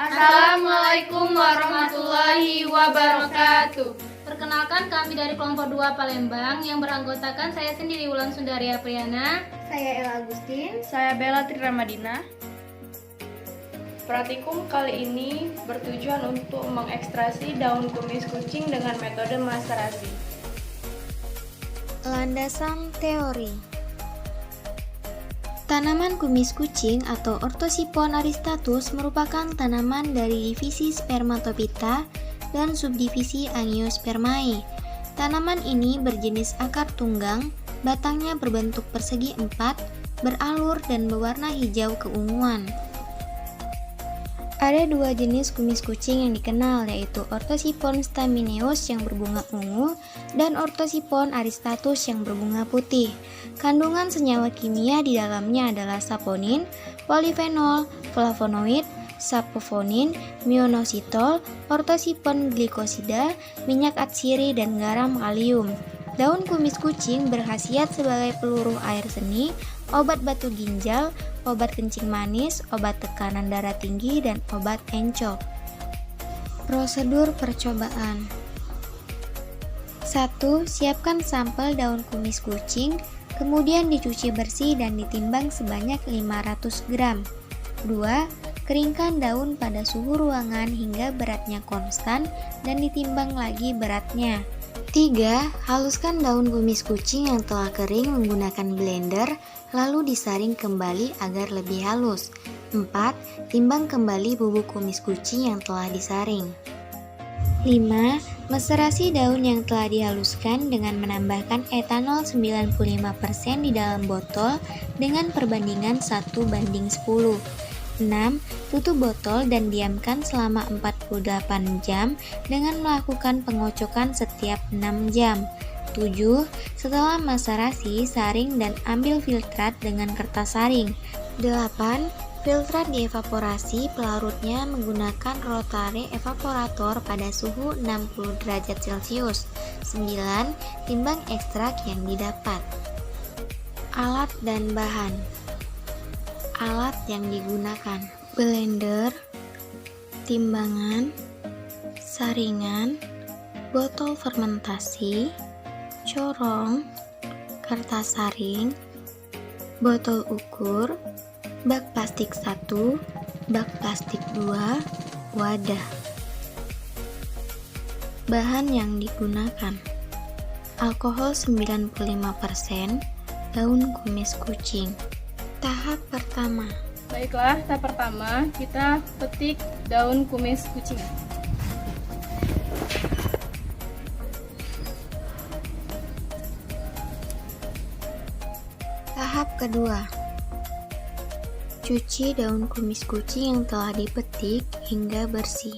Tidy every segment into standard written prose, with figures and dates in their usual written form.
Assalamualaikum warahmatullahi wabarakatuh. Perkenalkan, kami dari kelompok 2 Palembang yang beranggotakan saya sendiri Wulan Sundari Apriana. Saya Ella Agustin. Saya Bella Tri Ramadina. Praktikum kali ini bertujuan untuk mengekstraksi daun kumis kucing dengan metode maserasi. Landasan teori. Tanaman kumis kucing atau Orthosipon aristatus merupakan tanaman dari divisi Spermatophyta dan subdivisi Angiospermae. Tanaman ini berjenis akar tunggang, batangnya berbentuk persegi 4, beralur dan berwarna hijau keunguan. Ada dua jenis kumis kucing yang dikenal, yaitu Orthosipon stamineus yang berbunga ungu dan Orthosipon aristatus yang berbunga putih. Kandungan senyawa kimia di dalamnya adalah saponin, polifenol, flavonoid, sapofonin, mionositol, ortosipon glikosida, minyak atsiri, dan garam kalium. Daun kumis kucing berkhasiat sebagai peluru air seni, obat batu ginjal, obat kencing manis, obat tekanan darah tinggi, dan obat encok. Prosedur percobaan. 1. Siapkan sampel daun kumis kucing, kemudian dicuci bersih dan ditimbang sebanyak 500 gram. 2. Keringkan daun pada suhu ruangan hingga beratnya konstan dan ditimbang lagi beratnya. 3. Haluskan daun kumis kucing yang telah kering menggunakan blender, lalu disaring kembali agar lebih halus. 4. Timbang kembali bubuk kumis kucing yang telah disaring. 5. Maserasi daun yang telah dihaluskan dengan menambahkan etanol 95% di dalam botol dengan perbandingan 1:10. 6. Tutup botol dan diamkan selama 48 jam dengan melakukan pengocokan setiap 6 jam. 7. Setelah maserasi, saring dan ambil filtrat dengan kertas saring. 8. Filtrat dievaporasi pelarutnya menggunakan rotary evaporator pada suhu 60 derajat Celcius. 9. Timbang ekstrak yang didapat. Alat dan bahan. Alat yang digunakan: blender, timbangan, saringan, botol fermentasi, corong, kertas saring, botol ukur, bak plastik 1, bak plastik 2, wadah. Bahan yang digunakan: alkohol 95%, daun kumis kucing. Tahap pertama. Baiklah, tahap pertama kita petik daun kumis kucing. Tahap kedua. Cuci daun kumis kucing yang telah dipetik hingga bersih.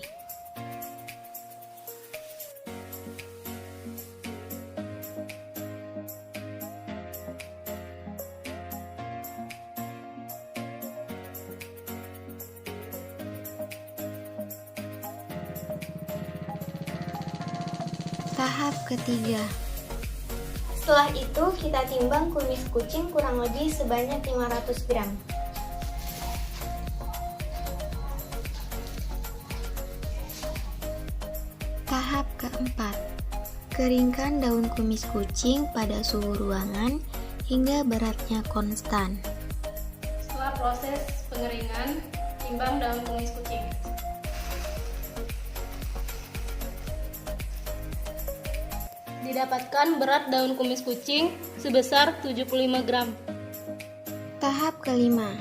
Tahap ketiga. Setelah itu kita timbang kumis kucing kurang lebih sebanyak 500 gram. Tahap keempat. Keringkan daun kumis kucing pada suhu ruangan hingga beratnya konstan. Setelah proses pengeringan, timbang daun kumis kucing. Didapatkan berat daun kumis kucing sebesar 75 gram. Tahap kelima.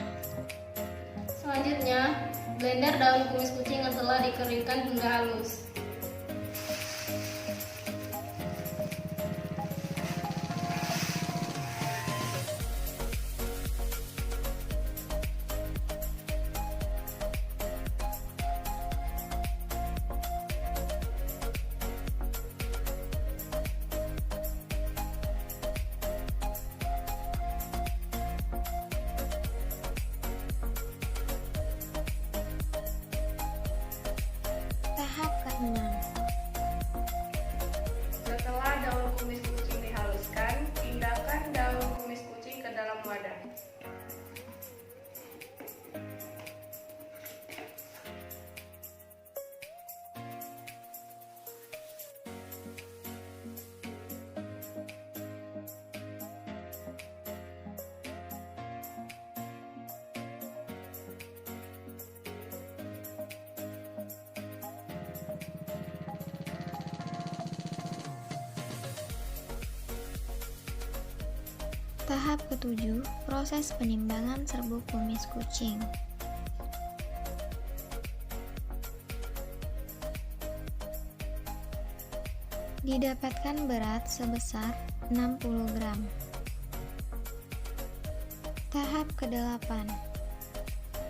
Selanjutnya, blender daun kumis kucing yang telah dikeringkan hingga halus. Tahap Tahap ketujuh, proses penimbangan serbuk kumis kucing. Didapatkan berat sebesar 60 gram. Tahap ke-8.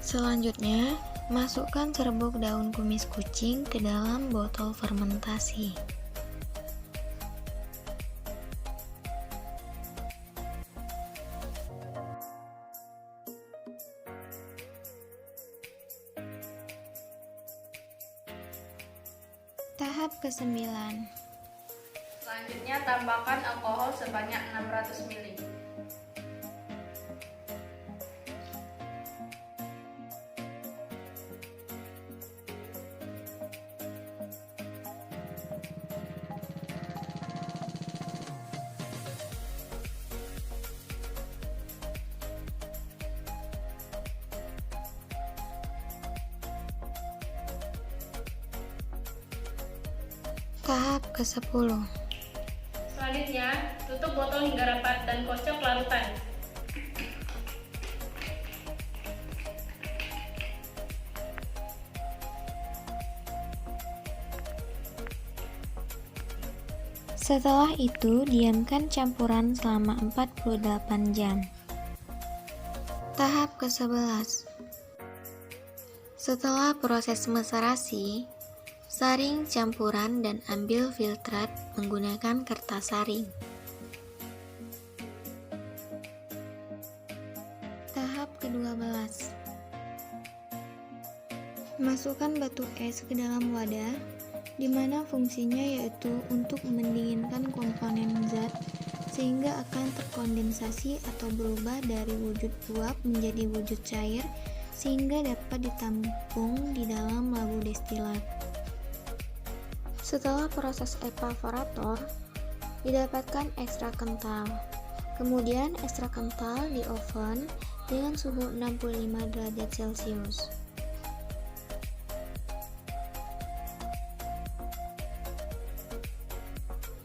Selanjutnya, masukkan serbuk daun kumis kucing ke dalam botol fermentasi. Tahap ke-9. Selanjutnya tambahkan alkohol sebanyak 600 ml. Tahap ke-10. Selanjutnya, tutup botol hingga rapat dan kocok larutan. Setelah itu, diamkan campuran selama 48 jam. Tahap ke-11. Setelah proses maserasi, saring campuran dan ambil filtrat menggunakan kertas saring. Tahap ke-12. Masukkan batu es ke dalam wadah, di mana fungsinya yaitu untuk mendinginkan komponen zat sehingga akan terkondensasi atau berubah dari wujud uap menjadi wujud cair sehingga dapat ditampung di dalam labu destilat. Setelah proses evaporator, didapatkan ekstrak kental. Kemudian ekstrak kental di oven dengan suhu 65 derajat Celcius.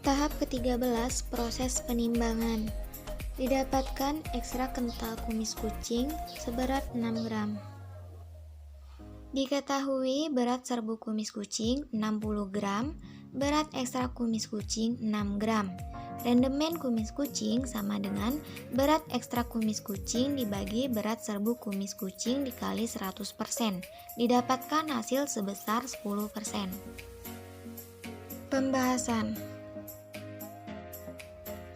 Tahap ke-13, proses penimbangan. Didapatkan ekstrak kental kumis kucing seberat 6 gram. Diketahui berat serbuk kumis kucing 60 gram, berat ekstrak kumis kucing 6 gram. Rendemen kumis kucing sama dengan berat ekstrak kumis kucing dibagi berat serbuk kumis kucing dikali 100%. Didapatkan hasil sebesar 10%. Pembahasan.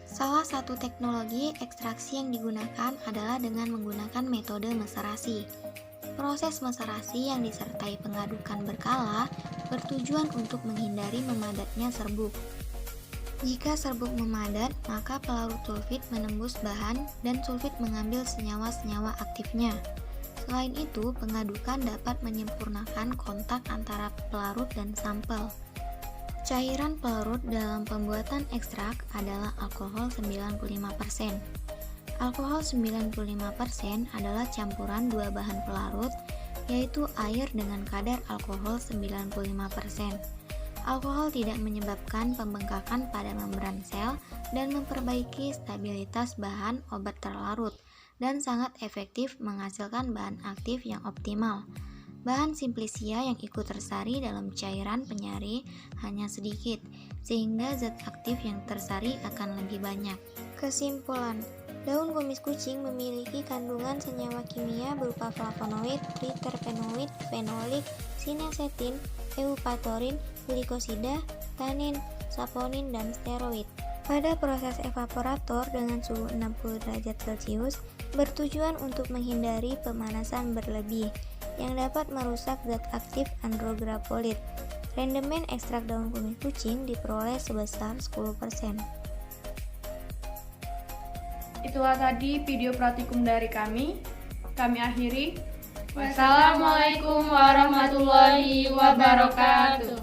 Salah satu teknologi ekstraksi yang digunakan adalah dengan menggunakan metode maserasi. Proses maserasi yang disertai pengadukan berkala bertujuan untuk menghindari memadatnya serbuk. Jika serbuk memadat, maka pelarut sulfit menembus bahan dan sulfit mengambil senyawa-senyawa aktifnya. Selain itu, pengadukan dapat menyempurnakan kontak antara pelarut dan sampel. Cairan pelarut dalam pembuatan ekstrak adalah alkohol 95%. Alkohol 95% adalah campuran dua bahan pelarut, yaitu air dengan kadar alkohol 95%. Alkohol tidak menyebabkan pembengkakan pada membran sel dan memperbaiki stabilitas bahan obat terlarut, dan sangat efektif menghasilkan bahan aktif yang optimal. Bahan simplisia yang ikut tersari dalam cairan penyari hanya sedikit, sehingga zat aktif yang tersari akan lebih banyak. Kesimpulan, daun kumis kucing memiliki kandungan senyawa kimia berupa flavonoid, triterpenoid, fenolik, sinesetin, eupatorin, glikosida, tanin, saponin, dan steroid. Pada proses evaporator dengan suhu 60 derajat Celcius bertujuan untuk menghindari pemanasan berlebih yang dapat merusak zat aktif andrografolit. Rendemen ekstrak daun kumis kucing diperoleh sebesar 10%. Itulah tadi video praktikum dari kami. Kami akhiri. Wassalamualaikum warahmatullahi wabarakatuh.